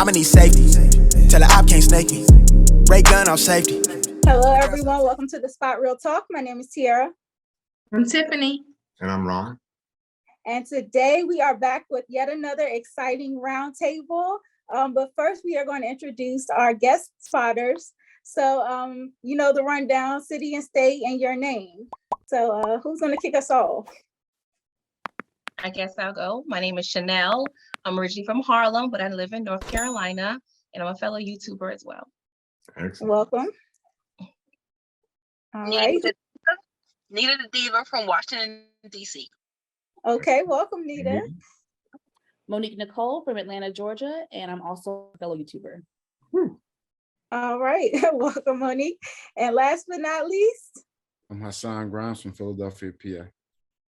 I'ma need safety. Tell the op can't snake me. Ray gun off safety. Hello, everyone. Welcome to the Spot Real Talk. My name is Tiara. I'm Tiffany. And I'm Ron. And today we are back with yet another exciting roundtable. But first, we are going to introduce our guest spotters. So, you know the rundown: city and state and your name. So, who's going to kick us off? I guess I'll go. My name is Chantelle. I'm originally from Harlem, but I live in North Carolina, and I'm a fellow YouTuber as well. Excellent. Welcome. All right. Nita the Diva from Washington, D.C. Okay, welcome, Nita. Monique Nicole from Atlanta, Georgia, and I'm also a fellow YouTuber. All right, welcome, Monique. And last but not least, I'm Hassan Grimes from Philadelphia, PA.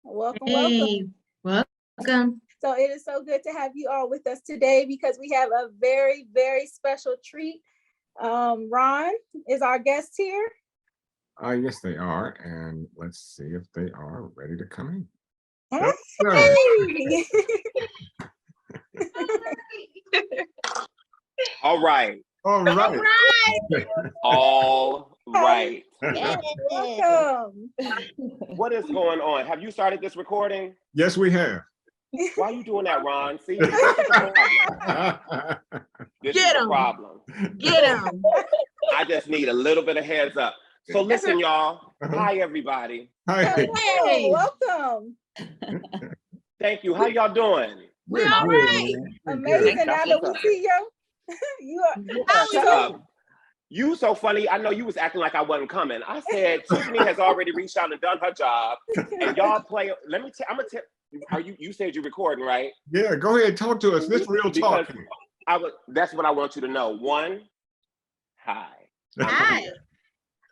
welcome, Hey, welcome. So it is so good to have you all with us today because we have a very, very special treat. Ron is our guest here. Yes, they are. And let's see if they are ready to come in. Hey! All right. All right. All right. Welcome. What is going on? Have you started this recording? Yes, we have. Why are you doing that, Ron? See, this is the problem. This Get is the him. problem. Get him. I just need a little bit of heads up. So listen, y'all. Hi, everybody. Hi. Hello, welcome. Thank you. How y'all doing? We're all right. Amazing. Now That's that what's we up. see you are. Shut up. You so funny. I know you was acting like I wasn't coming. I said Tiffany has already reached out and done her job, and y'all play. Let me tell. I'm gonna tell. Are you? You said you're recording, right? Yeah, go ahead. Talk to us. This real talk. Because that's what I want you to know. One, hi. Hi.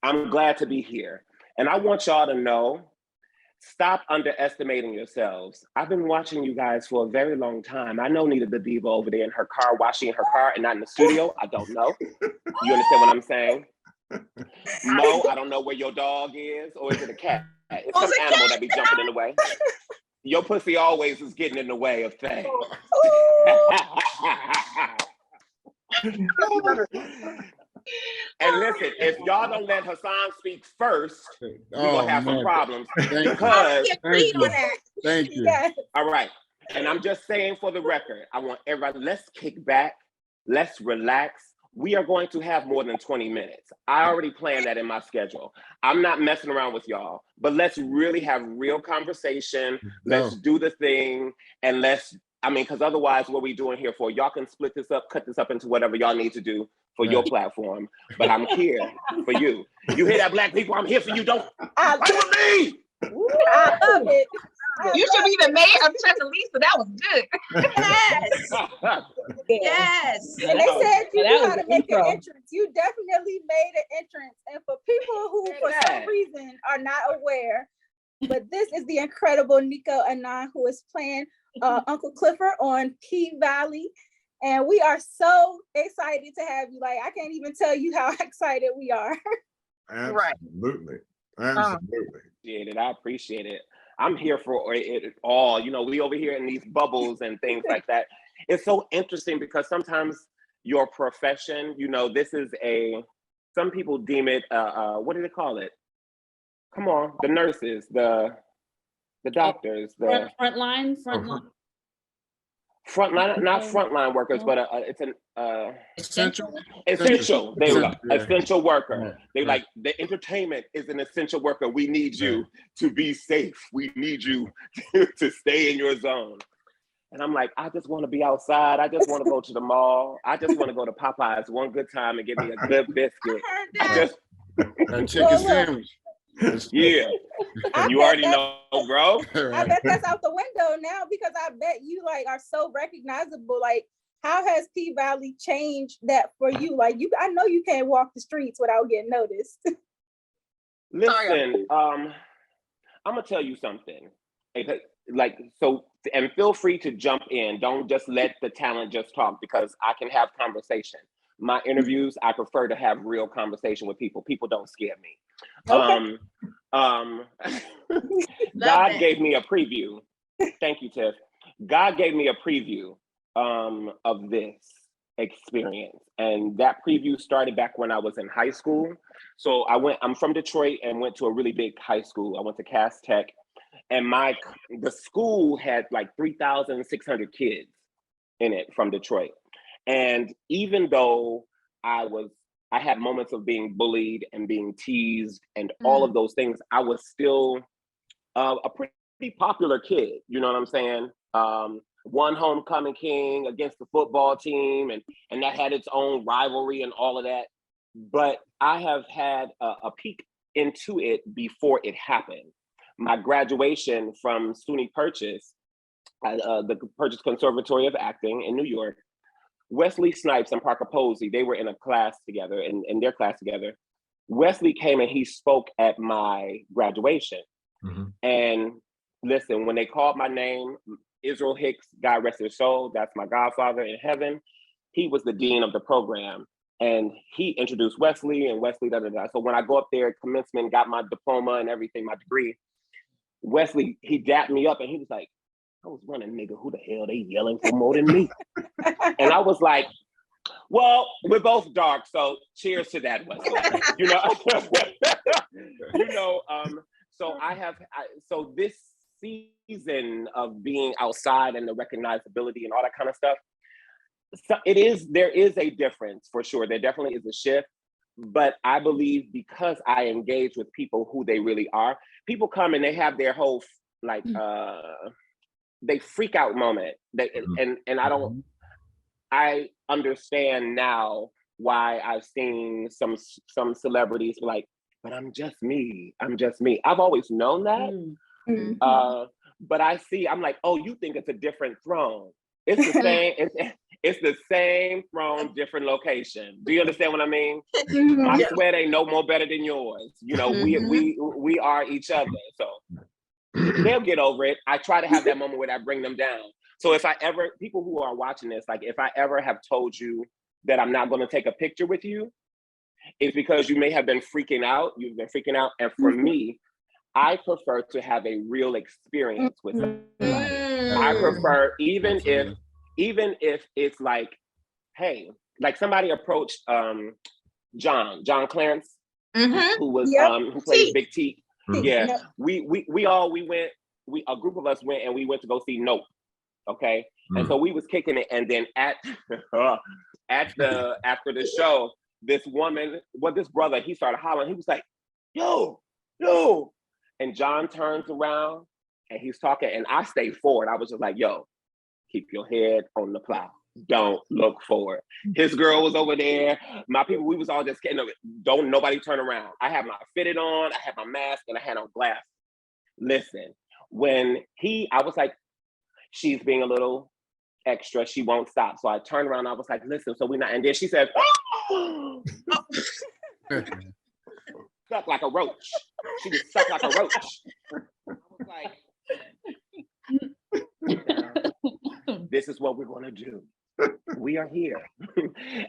I'm glad to be here. And I want y'all to know, stop underestimating yourselves. I've been watching you guys for a very long time. I know Nita the Diva over there in her car, washing her car and not in the studio. I don't know. You understand what I'm saying? No, I don't know where your dog is, or is it a cat? It's some animal that be jumping in the way. Your pussy always is getting in the way of things. And listen, if y'all don't let Hassan speak first, we're gonna have some problems. Because Thank you. Yes. all right, and I'm just saying for the record, I want everybody, let's kick back, let's relax. We are going to have more than 20 minutes. I already planned that in my schedule. I'm not messing around with y'all, but let's really have real conversation. Let's do the thing, and because otherwise what we doing here for, y'all can split this up, cut this up into whatever y'all need to do for your platform, but I'm here for you. You hear that, black people? I'm here for you. Don't fight with me. I love it. You should be the mayor of Tuscaloosa. That was good. Yes. Yes. And they said you That knew was how to the make an intro. entrance. You definitely made an entrance. And for people who, for some reason, are not aware, but this is the incredible Nicco Annan, who is playing Uncle Clifford on P-Valley. And we are so excited to have you. Like, I can't even tell you how excited we are. Absolutely. Absolutely. I appreciate it. I'm here for it all. You know, we over here in these bubbles and things like that. It's so interesting because sometimes your profession, you know, this is some people deem it, what do they call it? Come on, the nurses, the doctors, the Frontline. frontline, not frontline workers, but it's an Essential. essential. There we go. Yeah. Essential worker. Right. They like the entertainment is an essential worker. We need you to be safe. We need you to stay in your zone. And I'm like, I just want to be outside. I just want to go to the mall. I just want to go to Popeyes one good time and get me a good biscuit. A chicken sandwich. Yeah. You already know, bro. I bet that's out the window now because I bet you like are so recognizable. Like, how has P-Valley changed that for you? Like, I know you can't walk the streets without getting noticed. Listen, I'm gonna tell you something. And feel free to jump in. Don't just let the talent just talk, because I can have conversation. My interviews, I prefer to have real conversation with people. People don't scare me. Okay. God gave me a preview. Thank you, Tiff. God gave me a preview of this. experience. And that preview started back when I was in high school. So I'm from Detroit and went to a really big high school. I went to Cass Tech, and the school had like 3,600 kids in it from Detroit. And even though I had moments of being bullied and being teased and all of those things, I was still a pretty popular kid. You know what I'm saying? One homecoming king against the football team, and that had its own rivalry and all of that. But I have had a peek into it before it happened. My graduation from SUNY Purchase, the Purchase Conservatory of Acting in New York, Wesley Snipes and Parker Posey, they were in a class together, in their class together. Wesley came and he spoke at my graduation. And listen, when they called my name, Israel Hicks, God rest his soul, that's my godfather in heaven. He was the dean of the program, and he introduced Wesley, and Wesley, da da da. So when I go up there at commencement, got my diploma and everything, my degree, Wesley, he dapped me up and he was like, I was wondering, nigga, who the hell they yelling for more than me? And I was like, well, we're both dark, so cheers to that, Wesley. You know, so this season of being outside and the recognizability and all that kind of stuff, so there is a difference for sure. There definitely is a shift, but I believe because I engage with people who they really are, people come and they have their whole they freak out moment. I understand now why I've seen some celebrities like, but I'm just me. I've always known that. But I'm like, oh, you think it's a different throne. It's the same, it's the same throne, different location. Do you understand what I mean? My sweat ain't no more better than yours. You know, we are each other. So they'll get over it. I try to have that moment where I bring them down. So people who are watching this, like if I ever have told you that I'm not going to take a picture with you, it's because you may have been freaking out. You've been freaking out. And for me, I prefer to have a real experience with them. I prefer, even if it's like, hey, like somebody approached John Clarence, who was who plays Big T. Yeah, a group of us went and we went to go see Nope. Okay, and so we was kicking it, and then after the show, this brother, he started hollering. He was like, yo. And John turns around and he's talking, and I stayed forward. I was just like, yo, keep your head on the plow. Don't look forward. His girl was over there. My people, we was all just getting, don't nobody turn around. I had my fitted on, I had my mask, and I had on glasses. Listen, I was like, she's being a little extra. She won't stop. So I turned around. I was like, listen, so and then she said, oh! Stuck like a roach. She was stuck like a roach. I was like, this is what we're gonna do. We are here.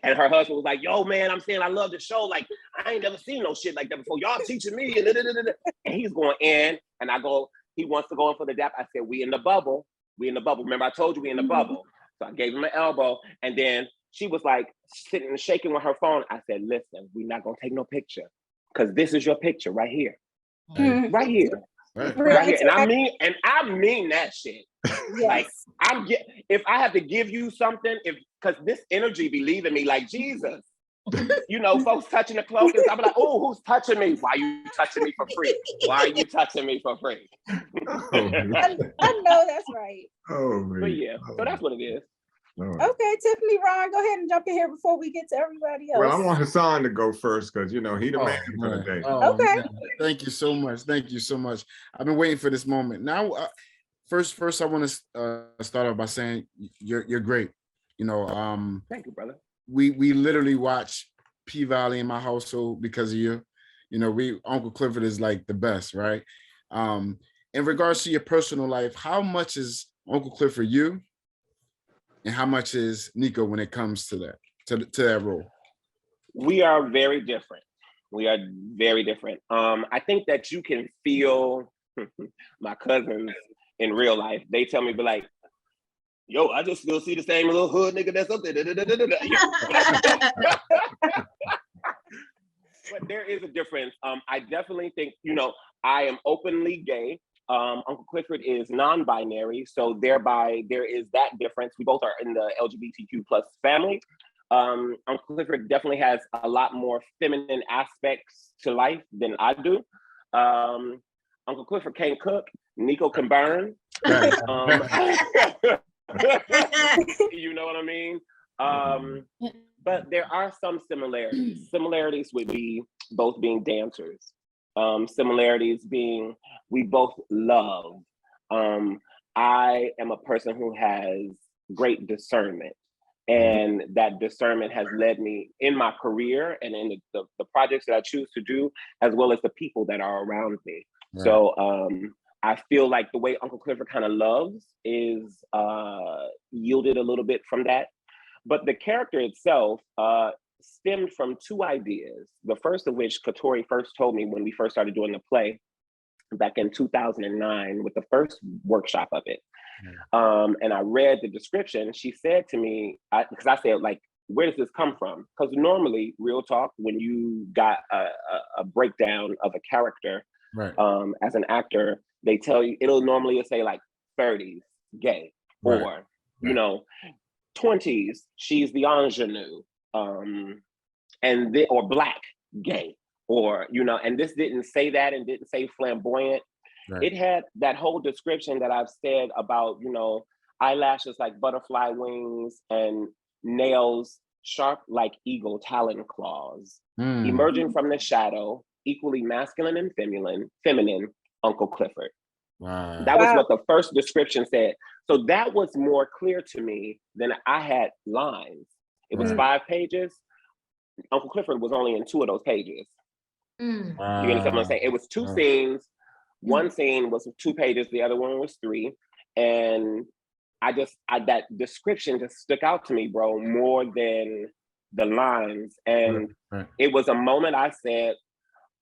And her husband was like, yo, man, I'm saying I love the show. Like, I ain't never seen no shit like that before. Y'all teaching me. And he's going in, and I go, he wants to go in for the dap. I said, we in the bubble. Remember, I told you we in the bubble. So I gave him an elbow, and then she was like sitting and shaking with her phone. I said, listen, we're not gonna take no picture, because this is your picture right here. Right here. Right here. And I mean that shit. Like, if I have to give you something, because this energy be leaving me like Jesus. You know, folks touching the clothes, I'm like, oh, who's touching me? Why are you touching me for free? Why are you touching me for free? I know that's right. But yeah, so that's what it is. Okay, Tiffany, Ron, go ahead and jump in here before we get to everybody else. Well, I want Hassan to go first because, he the man for the day. Okay. Man. Thank you so much. I've been waiting for this moment. Now, first, I want to start off by saying you're great. Thank you, brother. We literally watch P-Valley in my household because of you. Uncle Clifford is like the best, right? In regards to your personal life, how much is Uncle Clifford you? And how much is Nicco when it comes to that role? We are very different. I think that you can feel my cousins in real life. They tell me, be like, yo, I just still see the same little hood nigga that's up there. But there is a difference. I definitely think, I am openly gay. Uncle Clifford is non-binary, so thereby there is that difference. We both are in the LGBTQ plus family. Uncle Clifford definitely has a lot more feminine aspects to life than I do. Uncle Clifford can't cook. Nicco can burn. Right. You know what I mean? But there are some similarities. Similarities would be both being dancers. Similarities being we both love. I am a person who has great discernment. And that discernment has led me in my career and in the projects that I choose to do, as well as the people that are around me. Right. So I feel like the way Uncle Clifford kind of loves is yielded a little bit from that. But the character itself stemmed from two ideas. The first of which Katori first told me when we first started doing the play back in 2009 with the first workshop of it. And I read the description. She said to me, because I said, like, where does this come from? Because normally, real talk, when you got a breakdown of a character, right, as an actor, they tell you, it'll normally say like 30s, gay, right, or, you know, 20s, she's the ingenue, or black, gay, or, you know, and this didn't say that and didn't say flamboyant. Right. It had that whole description that I've said about, you know, eyelashes like butterfly wings and nails sharp like eagle talon claws, emerging from the shadow, equally masculine and feminine, Uncle Clifford. Wow. That was what the first description said. So that was more clear to me than I had lines. It was 5 pages. Uncle Clifford was only in 2 of those pages. Wow. You understand what I'm saying? It was 2 scenes. One scene was 2 pages, the other one was 3. And that description just stuck out to me, bro, more than the lines. And it was a moment I said,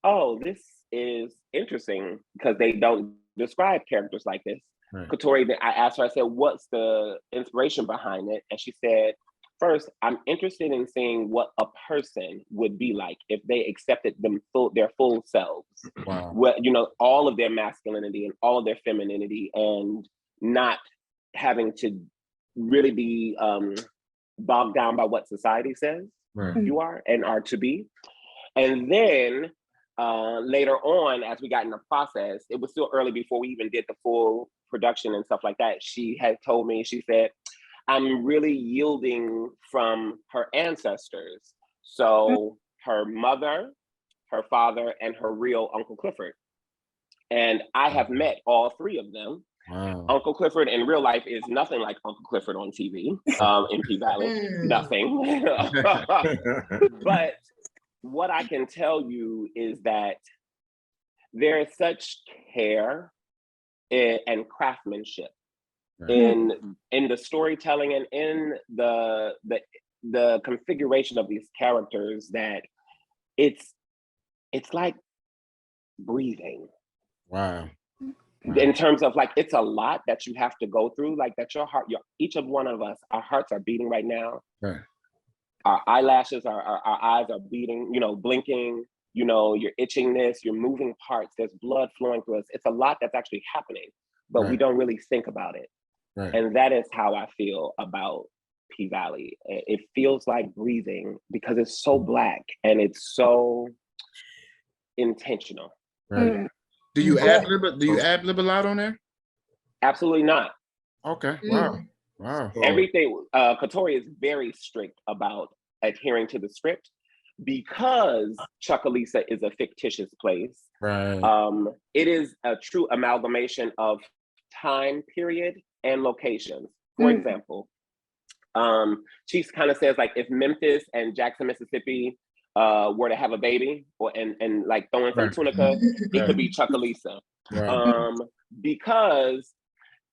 oh, this is interesting because they don't describe characters like this. Right. Katori, I asked her, I said, what's the inspiration behind it? And she said, first, I'm interested in seeing what a person would be like if they accepted their full selves. Wow. Well, you know, all of their masculinity and all of their femininity, and not having to really be bogged down by what society says you are and are to be. And then later on, as we got in the process, it was still early before we even did the full production and stuff like that. She had told me, she said, I'm really yielding from her ancestors. So her mother, her father, and her real Uncle Clifford. And I have met all 3 of them. Wow. Uncle Clifford in real life is nothing like Uncle Clifford on TV in P-Valley, nothing. But what I can tell you is that there is such care and craftsmanship in the storytelling and in the configuration of these characters that it's like breathing. Wow. In terms of like, it's a lot that you have to go through, like that your heart, each of one of us, our hearts are beating right now. Right. Our eyelashes, our eyes are beating, you know, blinking, you know, you're itching this, you're moving parts, there's blood flowing through us. It's a lot that's actually happening, but we don't really think about it. Right. And that is how I feel about P-Valley. It feels like breathing because it's so Black and it's so intentional. Right. Do you ad-lib a lot on there? Absolutely not. Okay. Wow. Wow. Everything, Katori is very strict about adhering to the script because Chuckalisa is a fictitious place. Right. It is a true amalgamation of time period and locations. For example, she kind of says like if Memphis and Jackson, Mississippi were to have a baby and like throwing some tunica, it could be Chuckalisa. Right. Because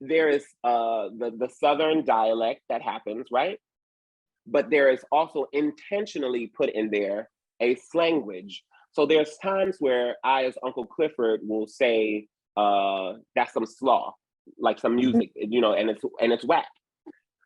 there is the Southern dialect that happens, right? But there is also intentionally put in there a slanguage. So there's times where I, as Uncle Clifford, will say, that's some slaw, like some music, you know, and it's whack.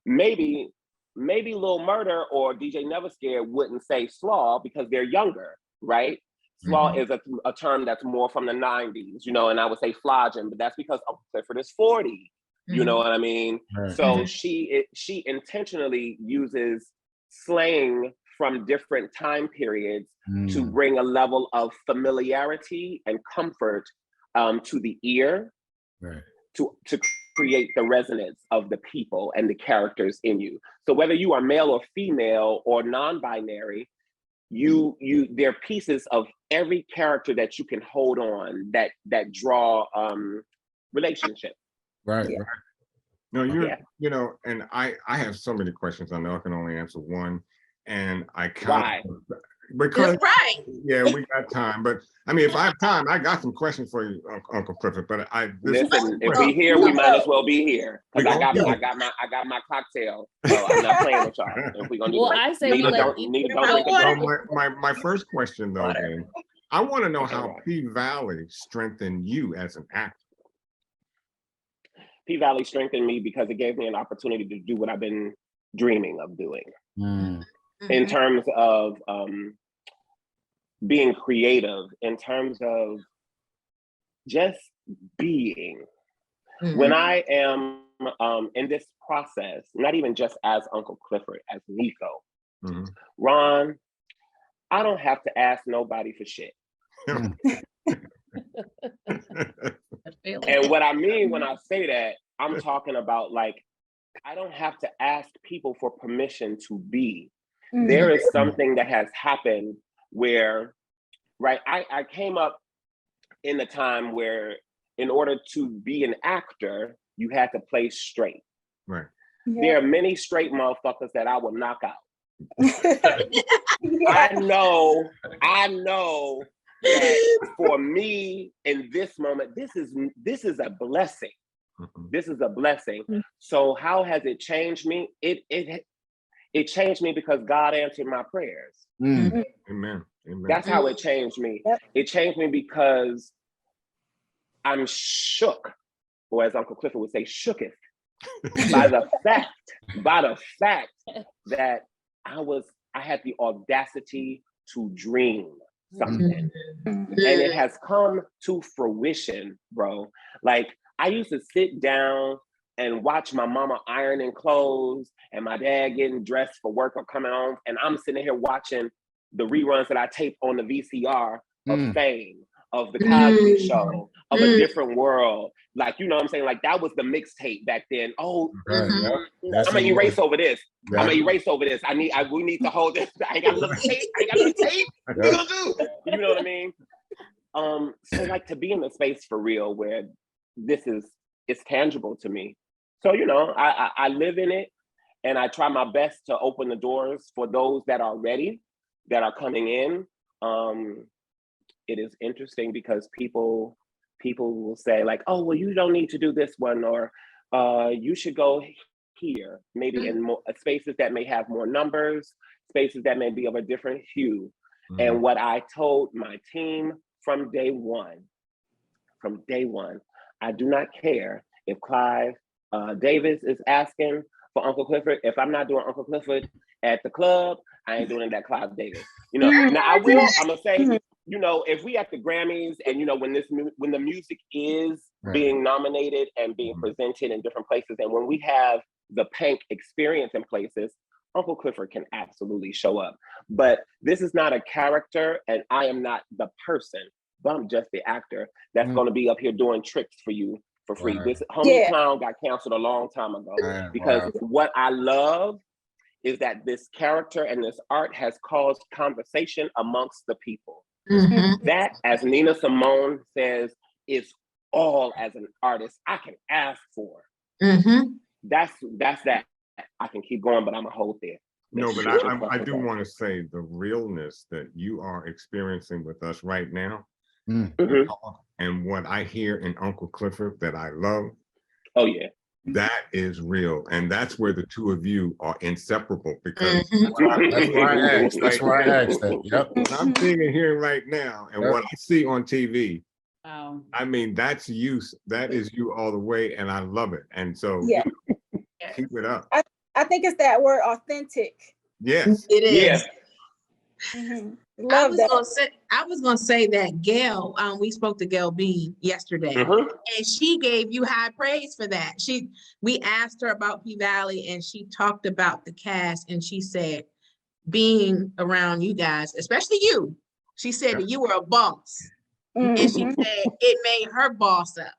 maybe Lil Murder or DJ Never Scared wouldn't say slaw because they're younger, right? Slaw is a term that's more from the 90s, you know, and I would say flogging, but that's because Uncle Clifford is 40. You know what I mean? Right. So she intentionally uses slang from different time periods to bring a level of familiarity and comfort to the ear, Right. to create the resonance of the people and the characters in you. So whether you are male or female or non-binary, there are pieces of every character that you can hold on that draw relationship. Right. Yeah. Right. No, you're, Yeah. you know, and I have so many questions. I know I can only answer one, and I Why? because Right. yeah, we got time. But I mean, if I have time, I got some questions for you, Uncle Clifford. But Listen, if we here, we might as well be here because I got my cocktail. So I'm not playing with y'all. If we're gonna do Well, that, I say we let Nita people don't drink a So drink. my first question though, then, I want to know Okay, how right. P-Valley strengthened you as an actor. P-Valley strengthened me because it gave me an opportunity to do what I've been dreaming of doing in terms of being creative, in terms of just being. When I am in this process, not even just as Uncle Clifford, as Nicco, Ron, I don't have to ask nobody for shit. And what I mean when I say that, I'm talking about like, I don't have to ask people for permission to be. There is something that has happened where, right, I came up in a time where in order to be an actor, you had to play straight. Right. There are many straight motherfuckers that I will knock out. I know that for me in this moment, this is a blessing. This is a blessing. So how has it changed me? It changed me because God answered my prayers. Amen. That's how it changed me. It changed me because I'm shook, or as Uncle Clifford would say, shooketh by the fact that I had the audacity to dream something. And it has come to fruition, bro. Like, I used to sit down and watch my mama ironing clothes and my dad getting dressed for work or coming home, and I'm sitting here watching the reruns that I taped on the VCR of Fame, of The Cosby Show, of A Different World. Like, you know what I'm saying? Like, that was the mixtape back then. Oh, I'm gonna erase over this. I'm gonna erase over this. We need to hold this. I ain't got enough tape. What we gonna do? You know what I mean? So like, to be in the space for real where it's tangible to me. So, you know, I live in it, and I try my best to open the doors for those that are ready, that are coming in. It is interesting because people will say like, oh, well, you don't need to do this one, or you should go here, maybe in more spaces that may have more numbers, spaces that may be of a different hue. And what I told my team from day one, I do not care if Clive Davis is asking for Uncle Clifford. If I'm not doing Uncle Clifford at the club, I ain't doing it at Clive Davis. You know, now I'm gonna say, you know, if we at the Grammys and, you know, when the music is being nominated and being presented in different places, and when we have the Pank experience in places, Uncle Clifford can absolutely show up. But this is not a character, and I am not the person, but I'm just the actor that's going to be up here doing tricks for you for free. This Homie Clown got canceled a long time ago because what I love is that this character and this art has caused conversation amongst the people. That, as Nina Simone says, is all as an artist I can ask for. That's that. I can keep going, but I'm gonna hold there. No, but I do want to say the realness that you are experiencing with us right now, and what I hear in Uncle Clifford that I love. Oh yeah. That is real, and that's where the two of you are inseparable, because that's why I asked that. Yep. What I'm seeing and hearing right now, and what I see on TV, Wow. I mean, that's you. That is you all the way, and I love it. And so keep it up. I think it's that word, authentic. Yes. It is. Yeah. Love that. I was gonna say that Gail, we spoke to Gail Bean yesterday, Mhm. and she gave you high praise for that. We asked her about P Valley, and she talked about the cast, and she said being around you guys, especially you, she said that you were a boss, and she said it made her boss up.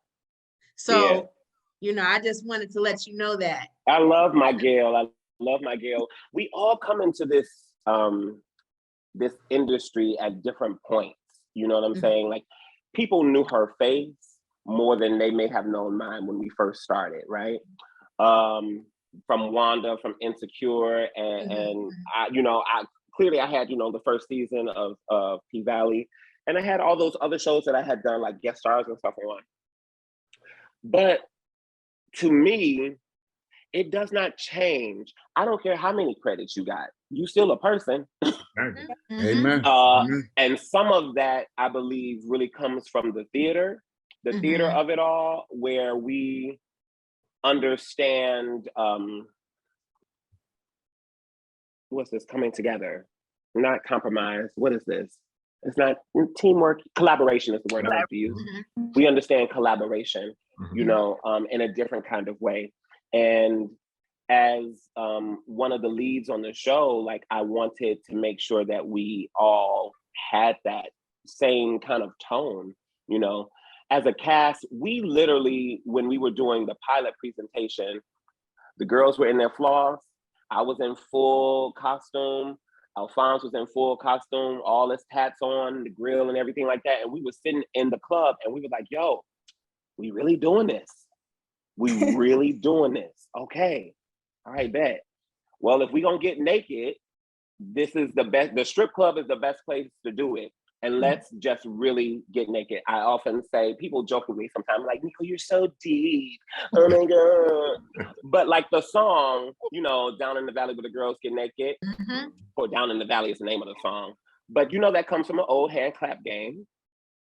So, I just wanted to let you know that. I love my Gail. We all come into this this industry at different points. You know what I'm saying? Like, people knew her face more than they may have known mine when we first started, right? From Wanda, from Insecure, and I clearly I had, the first season of P Valley, and I had all those other shows that I had done, like guest stars and stuff on. But to me, it does not change. I don't care how many credits you got. You still a person. Amen. And some of that, I believe, really comes from the theater of it all, where we understand what's this, coming together, not compromise. What is this? It's not teamwork. Collaboration is the word I like to use. We understand collaboration, in a different kind of way. And as one of the leads on the show, like, I wanted to make sure that we all had that same kind of tone, As a cast, we literally, when we were doing the pilot presentation, the girls were in their floss. I was in full costume. Alphonse was in full costume, all his tats on, the grill and everything like that. And we were sitting in the club and we were like, yo, we really doing this. We really doing this. Okay. All right, bet. Well, if we gonna get naked, this is the best. The strip club is the best place to do it. And let's just really get naked. I often say, people joke with me sometimes, like, Nicco, you're so deep. Oh my God. But like the song, Down in the Valley where the girls get naked, or Down in the Valley is the name of the song. But that comes from an old hand clap game.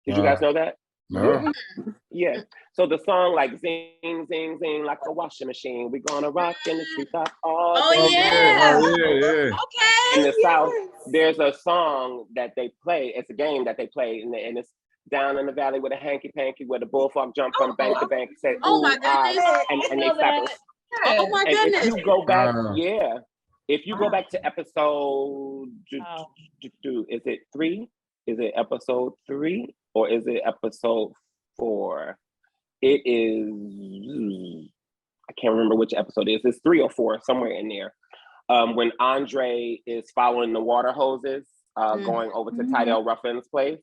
Did you guys know that? No. Yeah. So the song, like, zing, zing, zing, like a washing machine. We're gonna rock in the treetop all day. Oh, yeah. Okay. In the South, there's a song that they play. It's a game that they play, and it's Down in the Valley with a hanky-panky, where the bullfrog jump from bank to bank. Say, Oh my goodness. goodness. And they slap it. Oh my goodness. If you go back, if you go back to episode, is it 3? Is it episode 3 or is it episode 4? It is, I can't remember which episode it is. It's 3 or 4, somewhere in there. When Andre is following the water hoses, going over to Tydell Ruffin's place,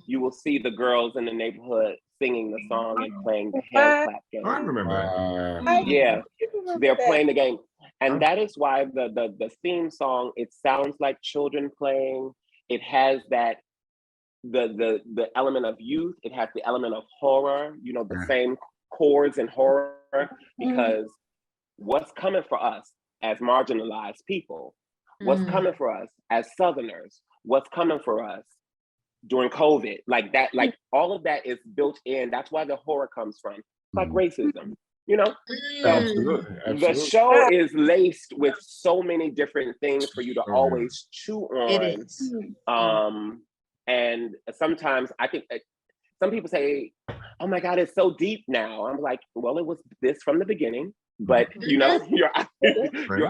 you will see the girls in the neighborhood singing the song and playing the hand clap game. I remember that. They're playing the game. And that is why the theme song, it sounds like children playing. It has that, the element of youth. It has the element of horror, the same chords in horror, because what's coming for us as marginalized people, what's coming for us as Southerners, what's coming for us during COVID, like that, like all of that is built in. That's why the horror comes from, like racism, Absolutely. The show is laced with so many different things for you to always chew on. It is. And sometimes I think some people say, oh my God, it's so deep now. I'm like, well, it was this from the beginning, but your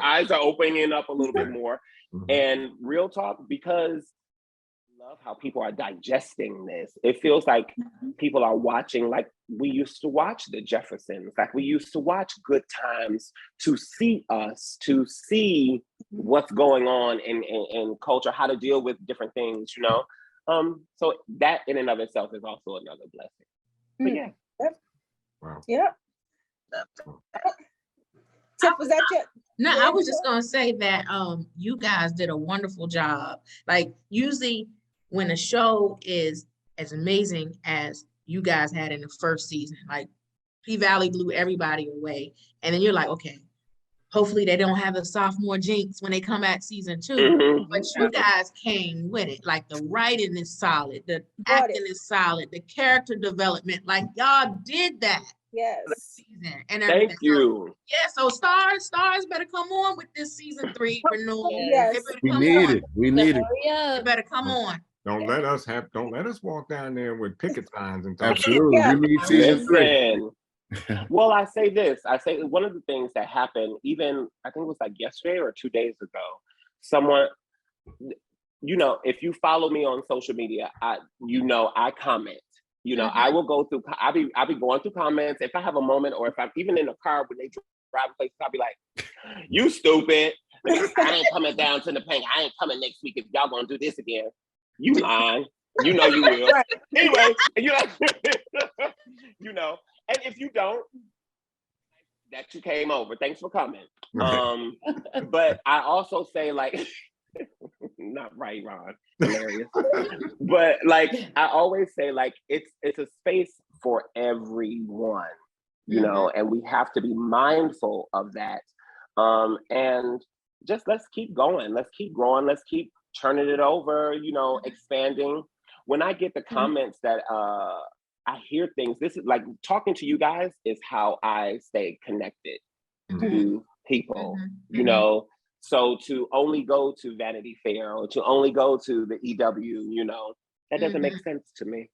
eyes are opening up a little bit more. And real talk, because I love how people are digesting this. It feels like people are watching like we used to watch the Jeffersons, like we used to watch Good Times, to see us, to see what's going on in culture, how to deal with different things, So that in and of itself is also another blessing. But yeah. Wow. Yeah. Tiff, was that your? No, I was just gonna say that you guys did a wonderful job. Like, usually when a show is as amazing as you guys had in the first season, like P Valley blew everybody away, and then you're like, okay, hopefully they don't have a sophomore jinx when they come at season 2. But you guys came with it. Like, the writing is solid, the acting is solid, the character development, like y'all did that. Yes. season and Thank everything. you. Yeah, so stars better come on with this season 3 renewal. Yes. They better We come need on. it. We need it. They better come on. Don't let us walk down there with picket signs and talk. Absolutely. Yeah. We need season 3. Listen, well, I say this. I say one of the things that happened, even I think it was like yesterday or 2 days ago, someone, you know, if you follow me on social media, I comment. You know, I will go through. I'll be going through comments if I have a moment, or if I'm even in the car when they drive places. I'll be like, "You stupid! I ain't coming down to the paint. I ain't coming next week if y'all gonna do this again. You lying? You know you will." Right. Anyway, you know, you know, and if you don't, that you came over. Thanks for coming. But I also say like. Not right, Ron. Hilarious. But like I always say, like it's a space for everyone, you know, and we have to be mindful of that. And just let's keep going, let's keep growing, let's keep turning it over, you know, expanding. When I get the comments that I hear things, this is like talking to you guys is how I stay connected to people, you know. So to only go to Vanity Fair or to only go to the EW, you know, that doesn't make sense to me.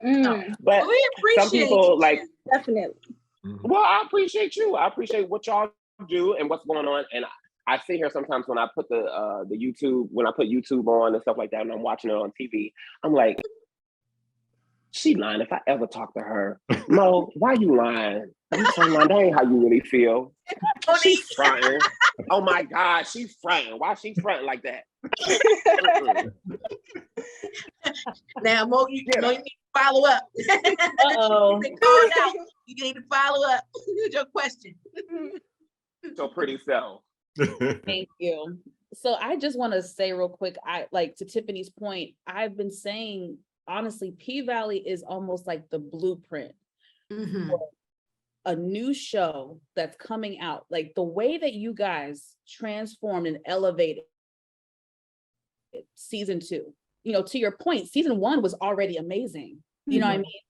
But we appreciate some people like definitely. Well, I appreciate you. I appreciate what y'all do and what's going on. And I sit here sometimes when I put the YouTube, when I put YouTube on and stuff like that, and I'm watching it on TV, I'm like, she lying. If I ever talk to her, Mo, why you lying? I'm so lying. That ain't how you really feel. She's fronting. Oh my God, she's fronting. Why she fronting like that? Now, Mo, you need to follow up. Uh-oh. You need to follow up with your question. So pretty self. Thank you. So I just want to say real quick, I like to Tiffany's point, I've been saying, honestly, P-Valley is almost like the blueprint for a new show that's coming out. Like the way that you guys transformed and elevated season 2, you know, to your point, season 1 was already amazing, you know what I mean?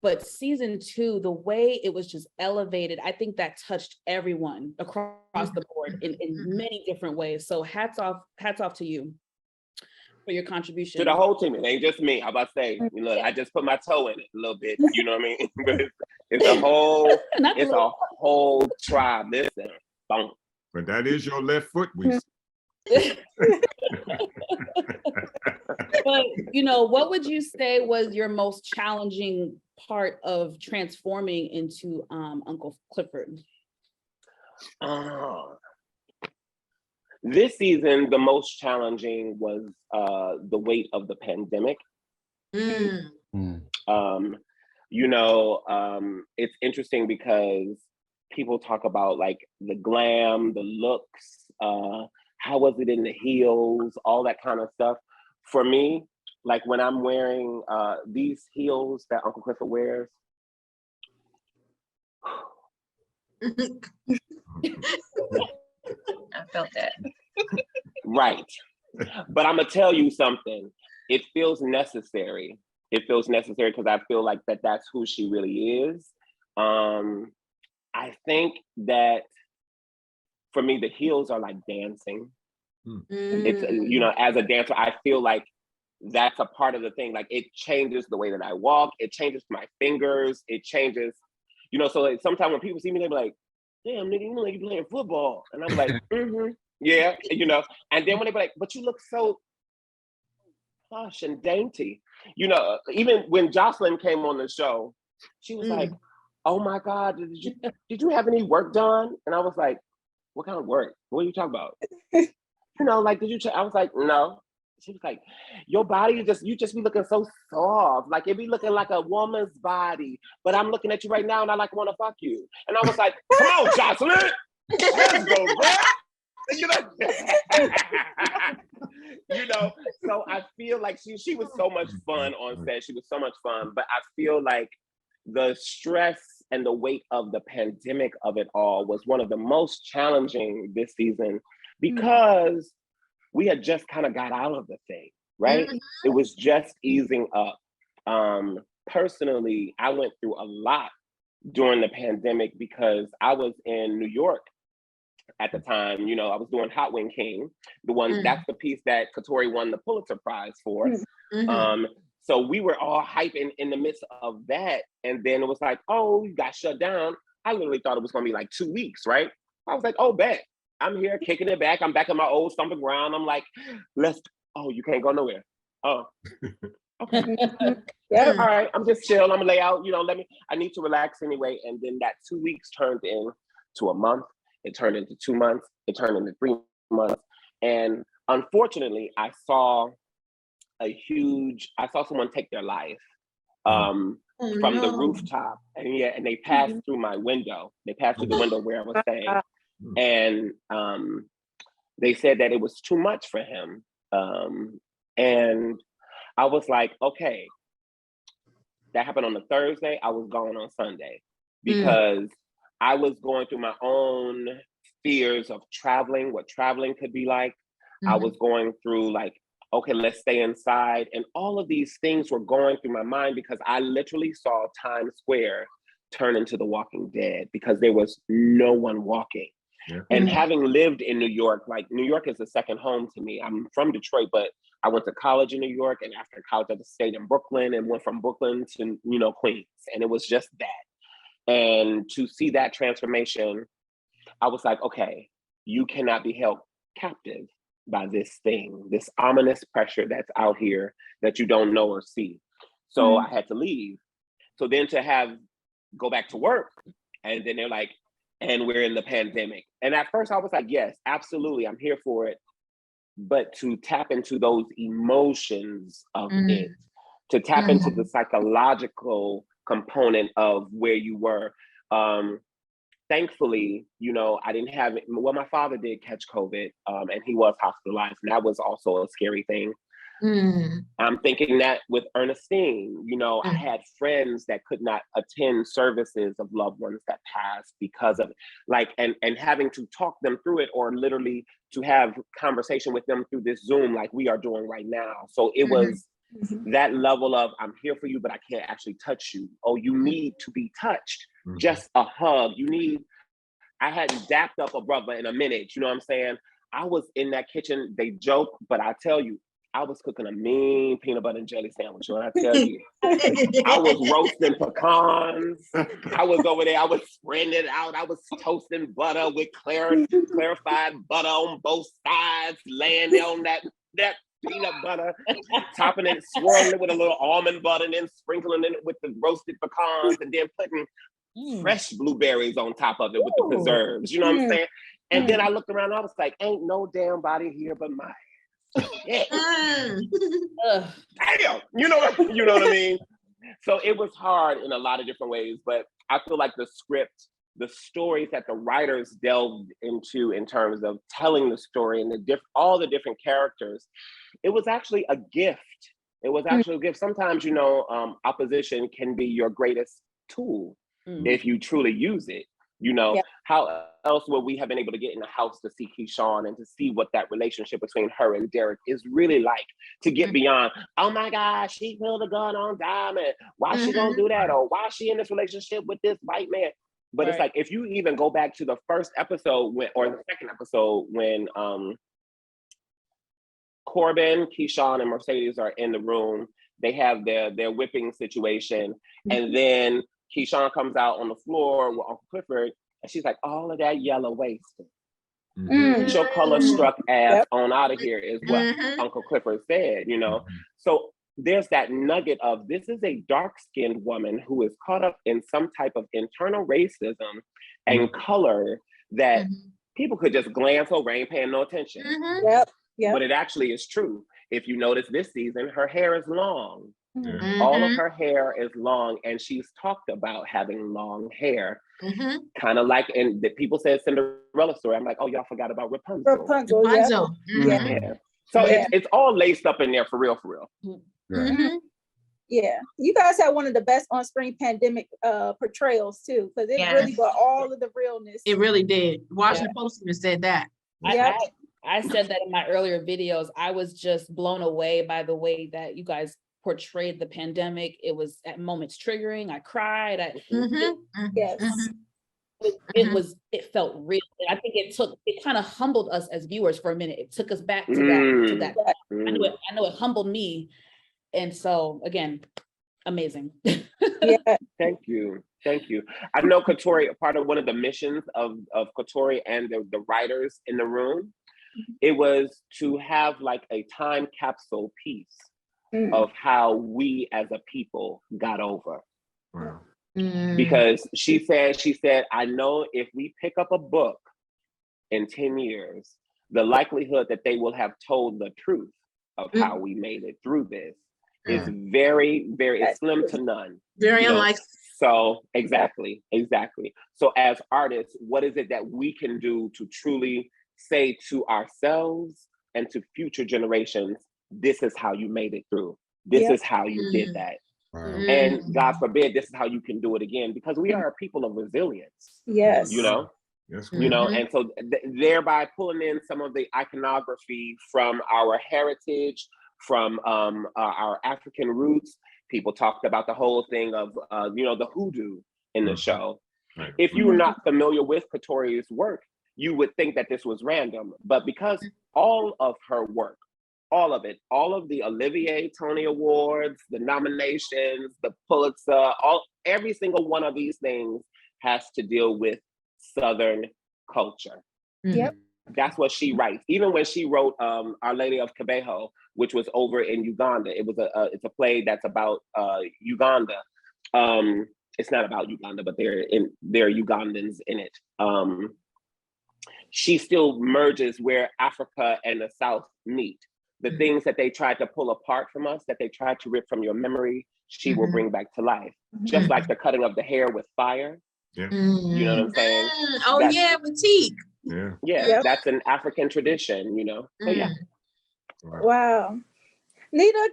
But season 2, the way it was just elevated, I think that touched everyone across the board in many different ways. So hats off to you for your contribution. To the whole team. It ain't just me. I'm about to say, look, I just put my toe in it a little bit. You know what I mean? But it's a whole tribe. Listen, boom. But that is your left foot, we see. But you know, what would you say was your most challenging part of transforming into Uncle Clifford? This season, the most challenging was the weight of the pandemic. You know, it's interesting because people talk about like the glam, the looks, how was it in the heels, all that kind of stuff. For me, like when I'm wearing these heels that Uncle Clifford wears, I felt that. right. But I'm gonna tell you something. It feels necessary. It feels necessary because I feel like that's who she really is. I think that for me, the heels are like dancing. It's, you know, as a dancer, I feel like that's a part of the thing. Like it changes the way that I walk. It changes my fingers. It changes, you know, so like sometimes when people see me, they be like, damn, nigga, you look like you playing football. And I'm like, yeah, you know. And then when they be like, but you look so plush and dainty. You know, even when Jocelyn came on the show, she was like, oh my God, did you have any work done? And I was like, what kind of work? What are you talking about? You know, like, I was like, no. She was like, your body you just be looking so soft. Like it be looking like a woman's body. But I'm looking at you right now and I like want to fuck you. And I was like, come on, Jocelyn. Let's go, girl. You know? You know, so I feel like she was so much fun on set. She was so much fun. But I feel like the stress and the weight of the pandemic of it all was one of the most challenging this season because we had just kind of got out of the thing, right? It was just easing up. Personally, I went through a lot during the pandemic because I was in New York at the time. You know, I was doing Hot Wing King, the one that's the piece that Katori won the Pulitzer Prize for. So we were all hyping in the midst of that. And then it was like, oh, you got shut down. I literally thought it was gonna be like 2 weeks, right? I was like, oh, bet. I'm here kicking it back. I'm back on my old stomping ground. I'm like, oh, you can't go nowhere. Oh, okay. All right, I'm just chill. I'm gonna lay out, you know, I need to relax anyway. And then that 2 weeks turned into a month. It turned into 2 months. It turned into 3 months. And unfortunately, I saw someone take their life from the rooftop. And they passed through my window. They passed through the window where I was staying. And they said that it was too much for him. And I was like, okay, that happened on a Thursday. I was gone on Sunday because I was going through my own fears of traveling, what traveling could be like. I was going through like, okay, let's stay inside. And all of these things were going through my mind because I literally saw Times Square turn into The Walking Dead because there was no one walking. Yeah. And having lived in New York, like New York is a second home to me. I'm from Detroit, but I went to college in New York, and after college I stayed in Brooklyn and went from Brooklyn to, you know, Queens. And it was just that. And to see that transformation, I was like, okay, you cannot be held captive by this thing, this ominous pressure that's out here that you don't know or see. So I had to leave. So then to go back to work, and then they're like, and we're in the pandemic. And at first I was like, yes, absolutely, I'm here for it. But to tap into those emotions of it, to tap into the psychological component of where you were. Thankfully, you know, I didn't have it. Well, my father did catch COVID, and he was hospitalized. And that was also a scary thing. I'm thinking that with Ernestine, you know, I had friends that could not attend services of loved ones that passed because of like, and having to talk them through it, or literally to have conversation with them through this Zoom like we are doing right now. So it was that level of, I'm here for you, but I can't actually touch you. Oh, you need to be touched. Just a hug. I hadn't dapped up a brother in a minute. You know what I'm saying? I was in that kitchen. They joke, but I tell you, I was cooking a mean peanut butter and jelly sandwich. When I tell you, I was roasting pecans. I was over there. I was spreading it out. I was toasting butter with clarified butter on both sides, laying there on that peanut butter, topping it, swirling it with a little almond butter, and then sprinkling it with the roasted pecans, and then putting fresh blueberries on top of it with the preserves. You know what I'm saying? And then I looked around. And I was like, ain't no damn body here but mine. Damn, you know what I mean? So it was hard in a lot of different ways, but I feel like the script, the stories that the writers delved into in terms of telling the story and all the different characters, it was actually a gift. It was actually a gift. Sometimes, you know, opposition can be your greatest tool if you truly use it. You know, how else would we have been able to get in the house to see Keyshawn and to see what that relationship between her and Derek is really like, to get beyond, oh my God, she pulled a gun on Diamond. Why she gonna do that? Or why she in this relationship with this white man? But it's like, if you even go back to the first episode or the second episode when Corbin, Keyshawn, and Mercedes are in the room, they have their whipping situation, and then Keyshawn comes out on the floor with Uncle Clifford, and she's like, all of that yellow wasted. Get your color struck ass on out of here is what Uncle Clifford said, you know? So there's that nugget of, this is a dark-skinned woman who is caught up in some type of internal racism and color that people could just glance over, ain't paying no attention. But it actually is true. If you notice this season, her hair is long. All of her hair is long, and she's talked about having long hair. Kind of like, and the people said Cinderella story. I'm like, oh, y'all forgot about Rapunzel. Yeah. So it's all laced up in there for real. Yeah, you guys had one of the best on-screen pandemic portrayals too, because it really brought all of the realness. It really did. Washington Post even said that. I said that in my earlier videos. I was just blown away by the way that you guys portrayed the pandemic. It was at moments triggering. I cried. Yes. It felt real. And I think it kind of humbled us as viewers for a minute. It took us back to that. I know it humbled me. And so again, amazing. Yeah. Thank you. I know Katori, part of one of the missions of Katori and the writers in the room, it was to have like a time capsule piece of how we as a people got over. Wow. Because she said, I know if we pick up a book in 10 years, the likelihood that they will have told the truth of how we made it through this is very, very slim to none. Very unlikely. So exactly. So as artists, what is it that we can do to truly say to ourselves and to future generations, this is how you made it through. This is how you did that. Wow. And God forbid, this is how you can do it again, because we are a people of resilience. Yes. You know? Yes, You know, and so thereby pulling in some of the iconography from our heritage, from our African roots. People talked about the whole thing of, the hoodoo in the show. Right. If you were not familiar with Katori's work, you would think that this was random. But because all of her work, all of it, all of the Olivier, Tony Awards, the nominations, the Pulitzer, every single one of these things has to deal with Southern culture. Yep. That's what she writes. Even when she wrote Our Lady of Kibeho, which was over in Uganda, it's a play that's about Uganda. It's not about Uganda, but there are Ugandans in it. She still merges where Africa and the South meet. The things that they tried to pull apart from us, that they tried to rip from your memory, she will bring back to life. Just like the cutting of the hair with fire. Yeah. You know what I'm saying? Oh, That's, boutique. Yeah, that's an African tradition, So yeah. Wow. Nita,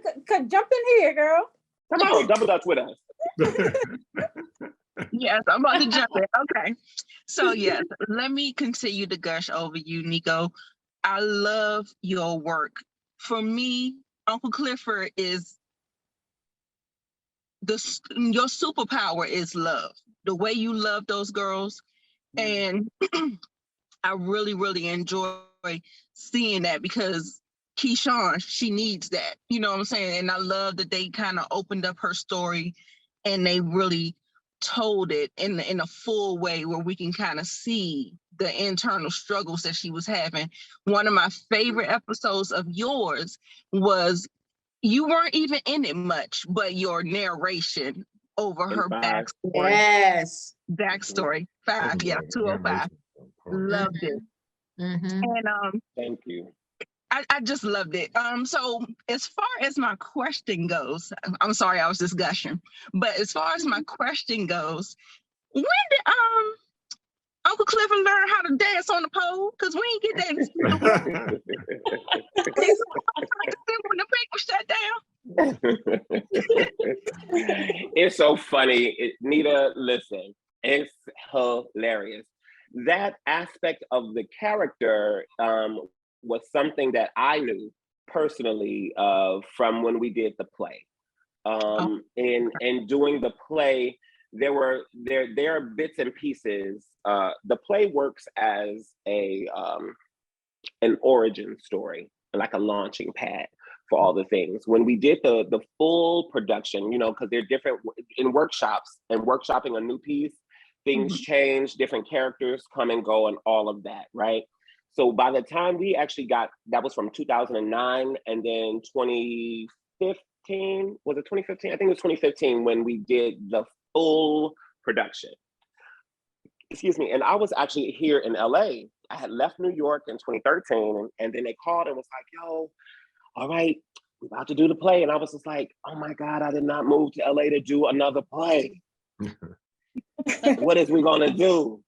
jump in here, girl. Come on, double dutch with us. Yes, I'm about to jump in. Okay. So yes, let me continue to gush over you, Nicco. I love your work. For me, Uncle Clifford is your superpower is love. The way you love those girls. And I really, really enjoy seeing that, because Keyshawn, she needs that. You know what I'm saying? And I love that they kind of opened up her story and they really told it in a full way where we can kind of see the internal struggles that she was having. One of my favorite episodes of yours was, you weren't even in it much, but your narration over her backstory. Yes. Backstory. 205. Loved it. And thank you. I just loved it. So as far as my question goes, I'm sorry I was just gushing, but as far as my question goes, when did Uncle Clifford learn how to dance on the pole? Because we ain't get that. When the bank was shut down. It's so funny. Nita, listen, it's hilarious. That aspect of the character was something that I knew personally from when we did the play. In doing the play, there are bits and pieces. The play works as an origin story, like a launching pad for all the things. When we did the full production, because they're different in workshops and workshopping a new piece, things change, different characters come and go and all of that, right? So by the time we actually that was from 2009, and then 2015, was it 2015? I think it was 2015 when we did the full production. Excuse me. And I was actually here in LA. I had left New York in 2013, and then they called and was like, yo, all right, we're about to do the play. And I was just like, oh my God, I did not move to LA to do another play. What is we gonna do?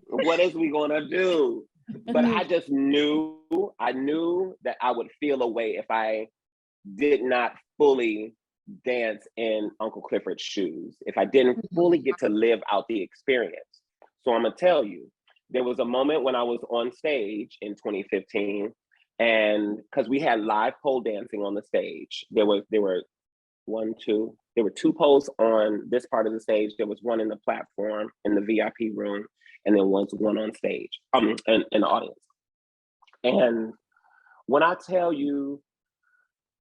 What is we gonna do? But I just knew, that I would feel a way if I did not fully dance in Uncle Clifford's shoes, if I didn't fully get to live out the experience. So I'm gonna tell you, there was a moment when I was on stage in 2015 And because we had live pole dancing on the stage, there were two poles on this part of the stage. There was one in the platform in the VIP room, and then one on stage, in the audience. And when I tell you,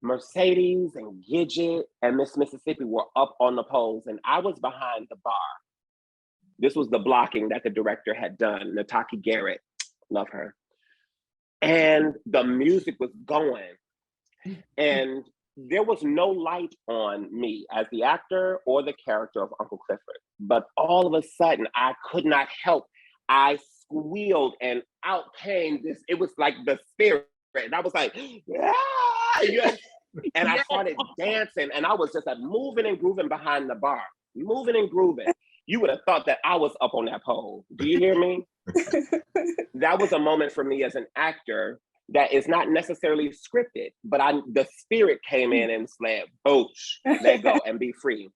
Mercedes and Gidget and Miss Mississippi were up on the poles, and I was behind the bar. This was the blocking that the director had done, Nataki Garrett, love her. And the music was going, and there was no light on me as the actor or the character of Uncle Clifford. But all of a sudden, I could not help. I squealed, and out came this. It was like the spirit, and I was like, yeah. And I started dancing, and I was just like moving and grooving behind the bar, moving and grooving. You would have thought that I was up on that pole. Do you hear me? That was a moment for me as an actor that is not necessarily scripted, but the spirit came in and said, "Boosh, let go and be free."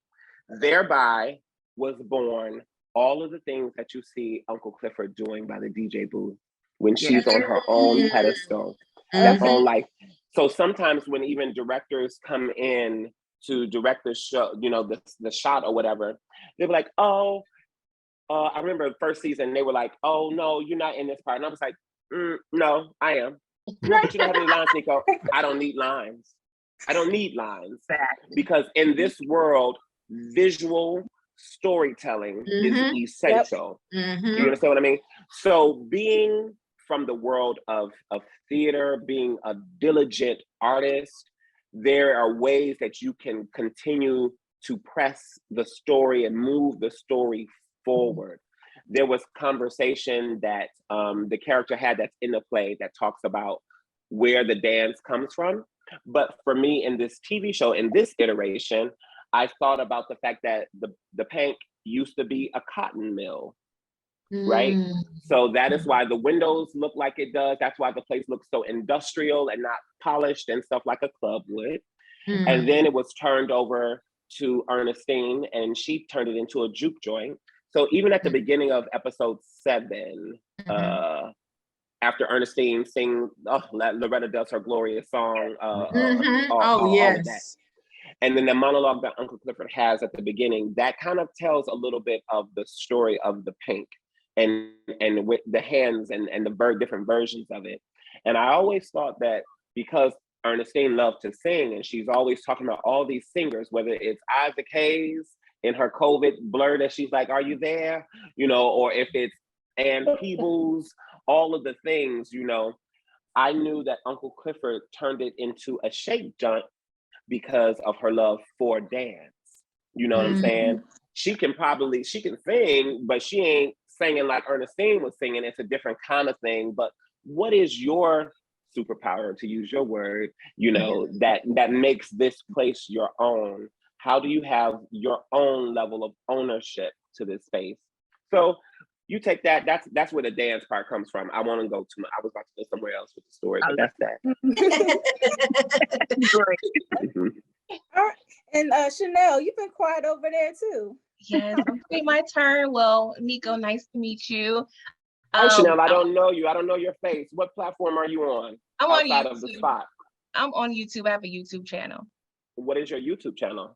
Thereby was born all of the things that you see Uncle Clifford doing by the DJ booth when she's on her own pedestal, that own life. So sometimes when even directors come in to direct the show, you know, the shot or whatever, they were like, "Oh," I remember the first season, they were like, "Oh no, you're not in this part." And I was like, "No, I am." "No, but you don't have any lines, Nicco." I don't need lines. I don't need lines. Because in this world, visual storytelling is essential. You understand what I mean? So being from the world of theater, being a diligent artist, there are ways that you can continue to press the story and move the story forward. There was conversation that the character had that's in the play that talks about where the dance comes from. But for me in this TV show, in this iteration, I thought about the fact that the Pank used to be a cotton mill, right? So that is why the windows look like it does. That's why the place looks so industrial and not polished and stuff like a club would. And then it was turned over to Ernestine, and she turned it into a juke joint. So even at the beginning of episode 7, after Ernestine sings, Loretta does her glorious song. And then the monologue that Uncle Clifford has at the beginning, that kind of tells a little bit of the story of the Pink and with the hands and the different versions of it. And I always thought that because Ernestine loved to sing, and she's always talking about all these singers, whether it's Isaac Hayes in her COVID blur that she's like, "Are you there?" You know, or if it's Ann Peebles, all of the things, you know, I knew that Uncle Clifford turned it into a shake joint because of her love for dance. You know what I'm saying? She can sing, but she ain't singing like Ernestine was singing. It's a different kind of thing. But what is your superpower, to use your word, you know, that makes this place your own? How do you have your own level of ownership to this space? So you take that, that's where the dance part comes from. I want to go to I was about to go somewhere else with the story, but that's that. Great. All right. And Chanel, you've been quiet over there too. Yes, I'm taking my turn. Well, Nicco, nice to meet you. Hi, Chanel, I don't know you. I don't know your face. What platform are you on? I'm outside on YouTube. Of the spot? I'm on YouTube. I have a YouTube channel. What is your YouTube channel?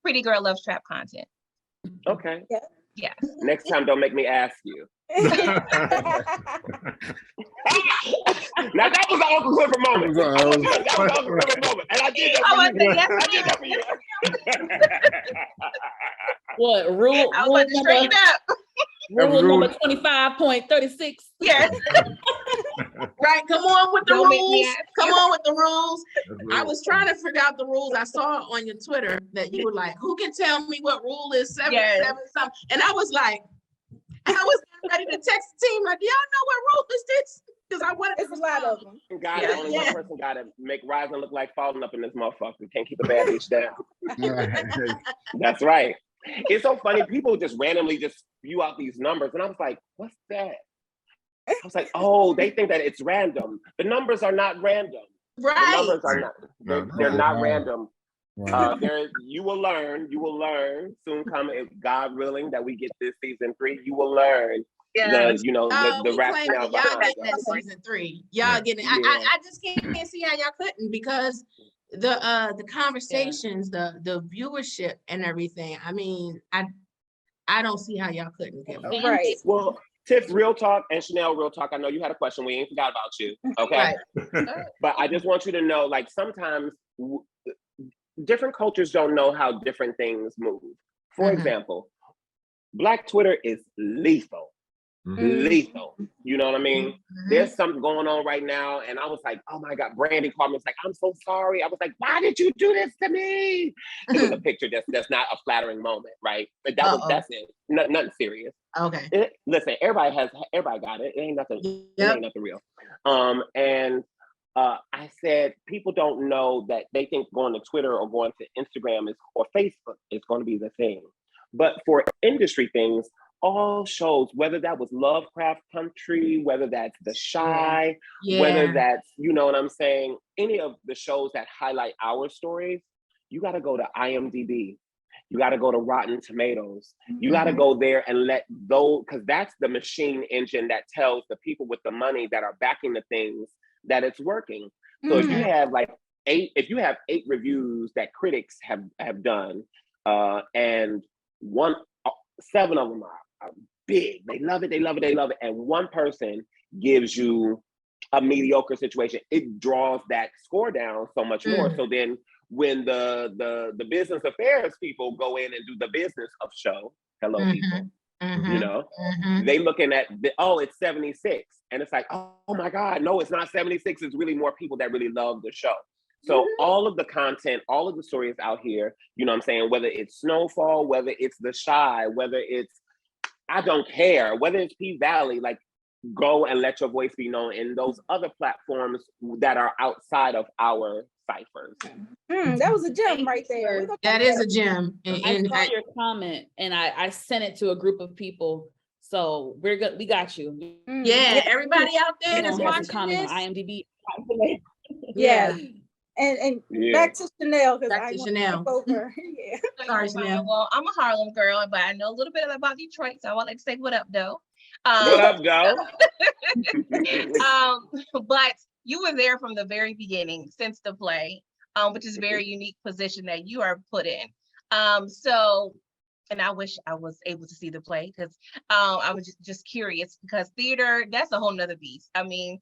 Pretty Girl Loves Trap Content. Okay. Yeah. Yes. Next time, don't make me ask you. Now that was the Uncle Clifford moment. That was the Uncle Clifford moment, and I did that for you. Yes, I did that for you. What rule? I was like, straighten up. Rule number 25.36. Yes. Right. Come on with the Don't make me rules. ask Come you. on with the rules. I was trying to figure out the rules. I saw on your Twitter that you were like, "Who can tell me what rule is 77 something?" And I was like, I was ready to text the team like, "Y'all know what rule is this?" Because I wanted. It's a lot of them. Only one person got to make Rising look like falling up in this motherfucker. Can't keep a bad bitch down. That's right. It's so funny. People just randomly just spew out these numbers, and I was like, "What's that?" I was like, "Oh, they think that it's random. The numbers are not random. Right. The numbers are not. They're not random. Wow. You will learn. You will learn soon. Come, if God willing, that we get this season 3. You will learn Yes. the We claim rationale that y'all behind getting that it. season 3. Y'all getting it. Yeah. I just can't see how y'all couldn't, because the conversations, the viewership and everything. I mean, I don't see how y'all couldn't get it. Right. Well, Tiff, real talk, and Chanel, real talk. I know you had a question. We ain't forgot about you. Okay. But I just want you to know, like, sometimes different cultures don't know how different things move. For example, Black Twitter is lethal. Lethal. You know what I mean? There's something going on right now, and I was like, oh my God. Brandy called me, was like, I'm so sorry. I was like, why did you do this to me? It was a picture that's not a flattering moment, right? But that's it. Nothing serious. Okay. Listen, everybody got it. It ain't nothing. It ain't nothing real. And I said, people don't know that they think going to Twitter or going to Instagram or Facebook is going to be the thing. But for industry things, all shows, whether that was Lovecraft Country, whether that's The Shy, whether that's, you know what I'm saying, any of the shows that highlight our stories, you got to go to IMDb. You got to go to Rotten Tomatoes. You got to go there and let those, because that's the machine engine that tells the people with the money that are backing the things that it's working. So if you have like 8 reviews that critics have done, and 7 of them are big, they love it, and one person gives you a mediocre situation, it draws that score down so much more. So then when the business affairs people go in and do the business of show, people, you know, they looking at it's 76, and it's like, oh my God, no, it's not 76. It's really more people that really love the show. So all of the content, all of the stories out here, you know what I'm saying, whether it's Snowfall, whether it's The Shy, whether it's, I don't care, whether it's P Valley, like, go and let your voice be known in those other platforms that are outside of our ciphers. That was a gem right there. That is a gem. I saw your comment and I sent it to a group of people. So we're good. We got you. Yeah, everybody out there that's watching comment this. on IMDb. Yeah. And back to Chanel, because Back to Chanel. Over. Sorry, Chanel. Well, I'm a Harlem girl, but I know a little bit about Detroit, so I want to say what up, though. What up, Joe? But you were there from the very beginning, since the play, which is a very unique position that you are put in. So, and I wish I was able to see the play, because I was just curious, because theater, that's a whole nother beast. I mean,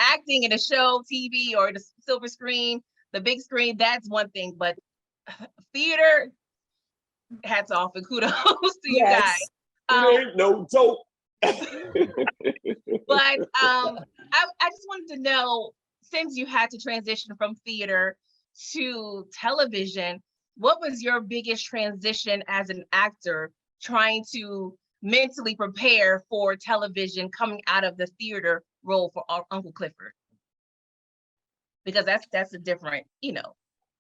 acting in a show, TV, or the silver screen, the big screen, that's one thing, but theater, hats off and kudos to you guys. It ain't no joke. But I just wanted to know, since you had to transition from theater to television, what was your biggest transition as an actor, trying to mentally prepare for television coming out of the theater role for Uncle Clifford? Because that's a different, you know,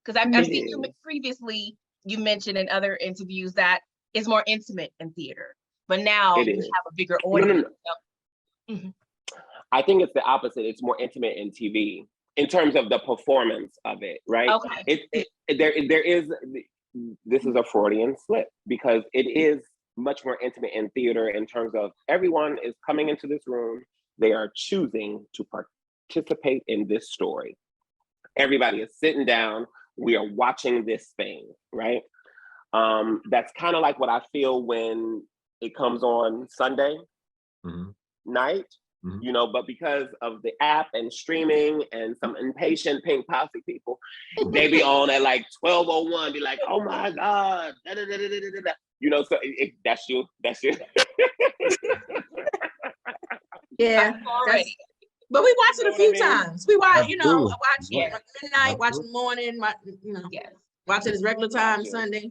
because I've seen you previously, you mentioned in other interviews that it's more intimate in theater, but now you have a bigger audience. No. I think it's the opposite. It's more intimate in TV in terms of the performance of it, right? Okay. There is, this is a Freudian slip, because it is much more intimate in theater in terms of everyone is coming into this room. They are choosing to participate in this story. Everybody is sitting down. We are watching this thing, right? That's kind of like what I feel when it comes on Sunday night, you know, but because of the app and streaming and some impatient Pink Posse people, they be on at like 12:01, be like, oh my God, you know, so that's you. Yeah, but we watch it a few times. We watch, you know, watch midnight, watch the morning, you know, watch it as regular time Sunday.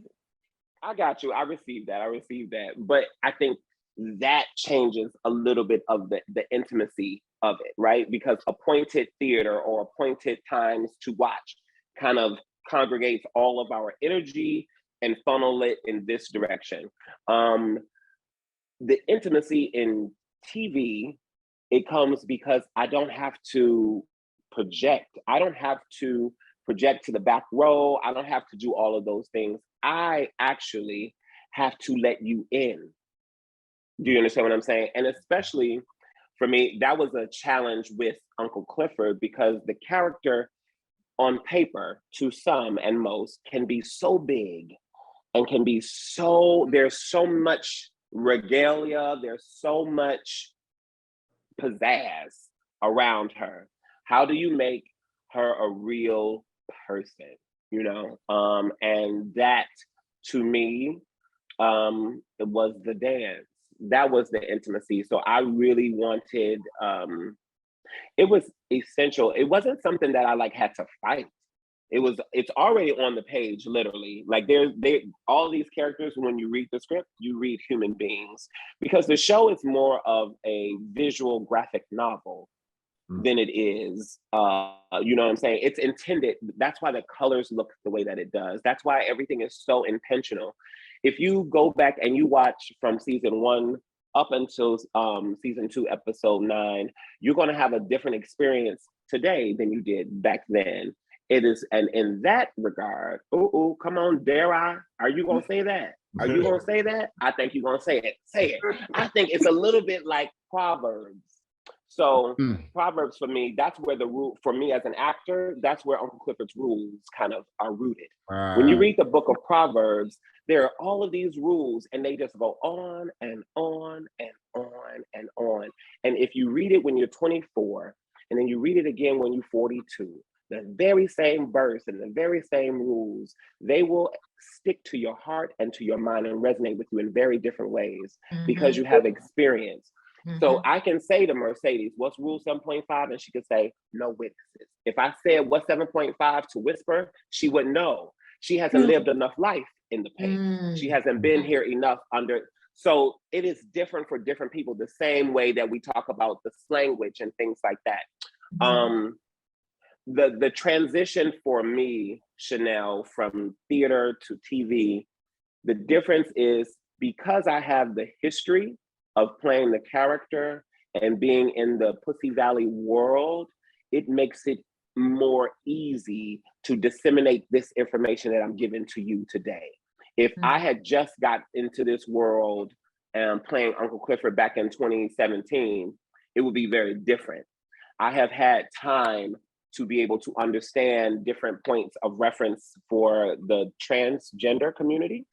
I got you. I received that. But I think that changes a little bit of the intimacy of it, right? Because appointed theater or appointed times to watch kind of congregates all of our energy and funnel it in this direction. The intimacy in TV, it comes because I don't have to project. I don't have to project to the back row. I don't have to do all of those things. I actually have to let you in. Do you understand what I'm saying? And especially for me, that was a challenge with Uncle Clifford because the character on paper to some and most can be so big and can be so, there's so much regalia, there's so much pizzazz around her. How do you make her a real person, you know? And that to me, it was the dance. That was the intimacy. So I really wanted, it was essential. It wasn't something that I like had to fight. It's already on the page, literally. Like all these characters, when you read the script, you read human beings, because the show is more of a visual graphic novel than it is, you know what I'm saying? It's intended. That's why the colors look the way that it does. That's why everything is so intentional. If you go back and you watch from season 1 up until season 2, episode 9, you're going to have a different experience today than you did back then. It is, and in that regard, come on, dare I? Are you gonna say that? Are you gonna say that? I think you're gonna say it. Say it. I think it's a little bit like Proverbs. So Proverbs for me, that's where the rule, for me as an actor, that's where Uncle Clifford's rules kind of are rooted. When you read the book of Proverbs, there are all of these rules and they just go on and on and on and on. And if you read it when you're 24, and then you read it again when you're 42, the very same verse and the very same rules, they will stick to your heart and to your mind and resonate with you in very different ways because you have experience. So I can say to Mercedes, what's rule 7.5? And she could say, no witnesses. If I said what's 7.5 to whisper, she wouldn't know. She hasn't lived enough life in the pain. She hasn't been here enough under. So it is different for different people, the same way that we talk about the language and things like that. The transition for me, Chanel, from theater to TV, the difference is because I have the history of playing the character and being in the Pussy Valley world, it makes it more easy to disseminate this information that I'm giving to you today. If I had just got into this world and playing Uncle Clifford back in 2017, it would be very different. I have had time to be able to understand different points of reference for the transgender community.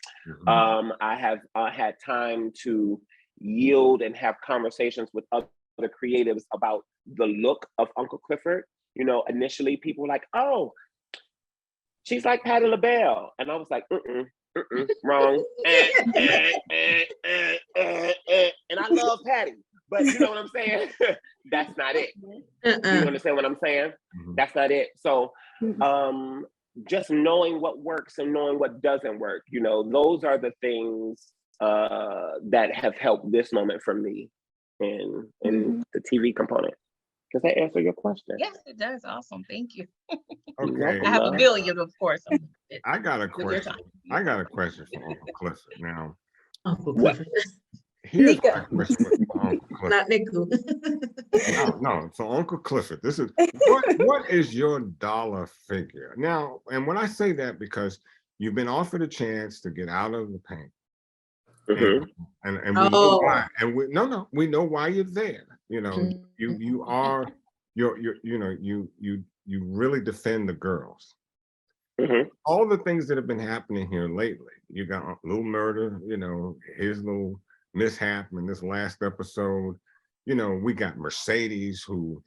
I have had time to yield and have conversations with other creatives about the look of Uncle Clifford. You know, initially people were like, oh, she's like Patti LaBelle. And I was like, wrong. And I love Patti, but you know what I'm saying? That's not it. You understand what I'm saying? That's not it. So just knowing what works and knowing what doesn't work, you know, those are the things that have helped this moment for me in the TV component. Does that answer your question? Yes, it does. Awesome. Thank you. Okay. I have a million, of course. I got a question. I got a question for Uncle Clifford now. Uncle Clifford. Here's my question with Uncle Clifford. Not Nicco. No. So Uncle Clifford, this is what is your dollar figure now? And when I say that, because you've been offered a chance to get out of the paint. And we know why. And we know why you're there. You know, you are you really defend the girls. All the things that have been happening here lately. You got a little murder, you know, his little mishap in this last episode. You know, we got Mercedes, who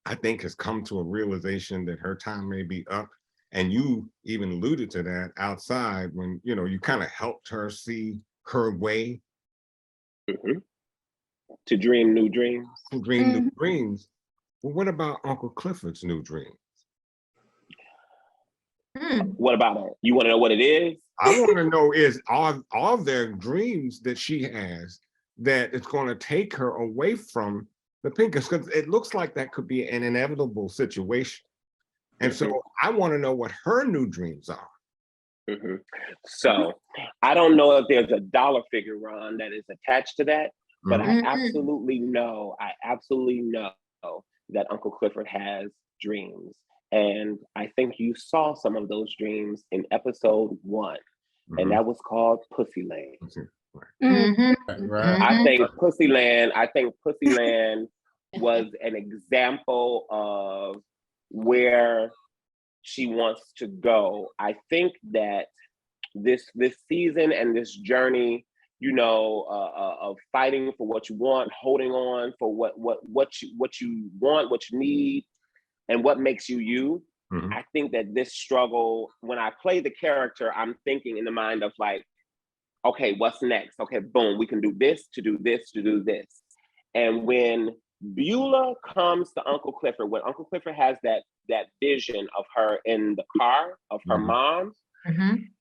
I think has come to a realization that her time may be up. And you even alluded to that outside when, you know, you kind of helped her see her way to dream new dreams. To dream new dreams. Well, what about Uncle Clifford's new dreams? What about it? You want to know what it is? I want to know is all their dreams that she has that it's going to take her away from the Pinkers, because it looks like that could be an inevitable situation. And so I want to know what her new dreams are. So I don't know if there's a dollar figure, Ron, that is attached to that, but I absolutely know that Uncle Clifford has dreams. And I think you saw some of those dreams in episode 1, and that was called Pussy Land. Right. I think Pussyland was an example of where she wants to go. I think that this season and this journey, you know, of fighting for what you want, holding on for what you want, what you need, and what makes you you. I think that this struggle, when I play the character, I'm thinking in the mind of like, okay, what's next? Okay, boom, we can do this, to do this, to do this. And when Beulah comes to Uncle Clifford, when Uncle Clifford has that vision of her in the car, of her mom,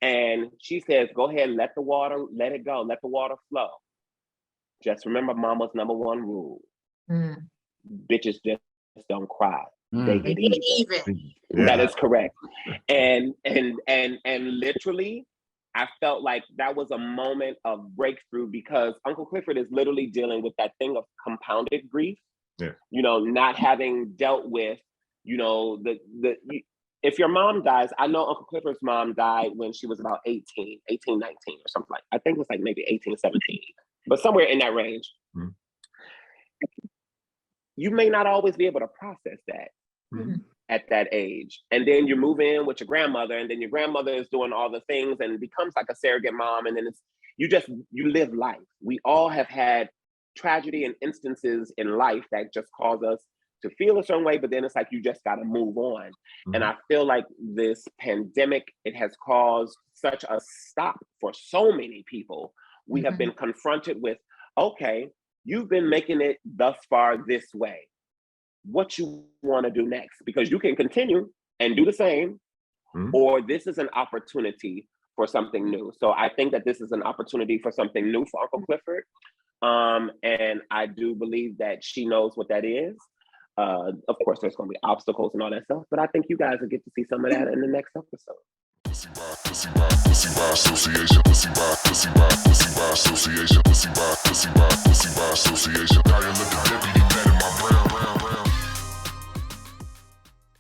and she says, go ahead, let the water, let it go, let the water flow. Just remember mama's number one rule. Bitches just don't cry. They get even. That is correct. And literally, I felt like that was a moment of breakthrough because Uncle Clifford is literally dealing with that thing of compounded grief. Yeah. You know, not having dealt with, you know, if your mom dies, I know Uncle Clifford's mom died when she was about 18, 19 or something like, I think it was like maybe 18, 17, but somewhere in that range. You may not always be able to process that at that age. And then you move in with your grandmother, and then your grandmother is doing all the things and becomes like a surrogate mom. And then you live life. We all have had tragedy and instances in life that just cause us to feel a certain way, but then it's like, you just got to move on. And I feel like this pandemic, it has caused such a stop for so many people. We have been confronted with, okay, you've been making it thus far this way. What you want to do next? Because you can continue and do the same, or this is an opportunity for something new. So I think that this is an opportunity for something new for Uncle Clifford. And I do believe that she knows what that is. Of course, there's going to be obstacles and all that stuff, but I think you guys will get to see some of that in the next episode. Pussy by association, pussy by association, pussy by association. Now you look at deputy mad in my brown.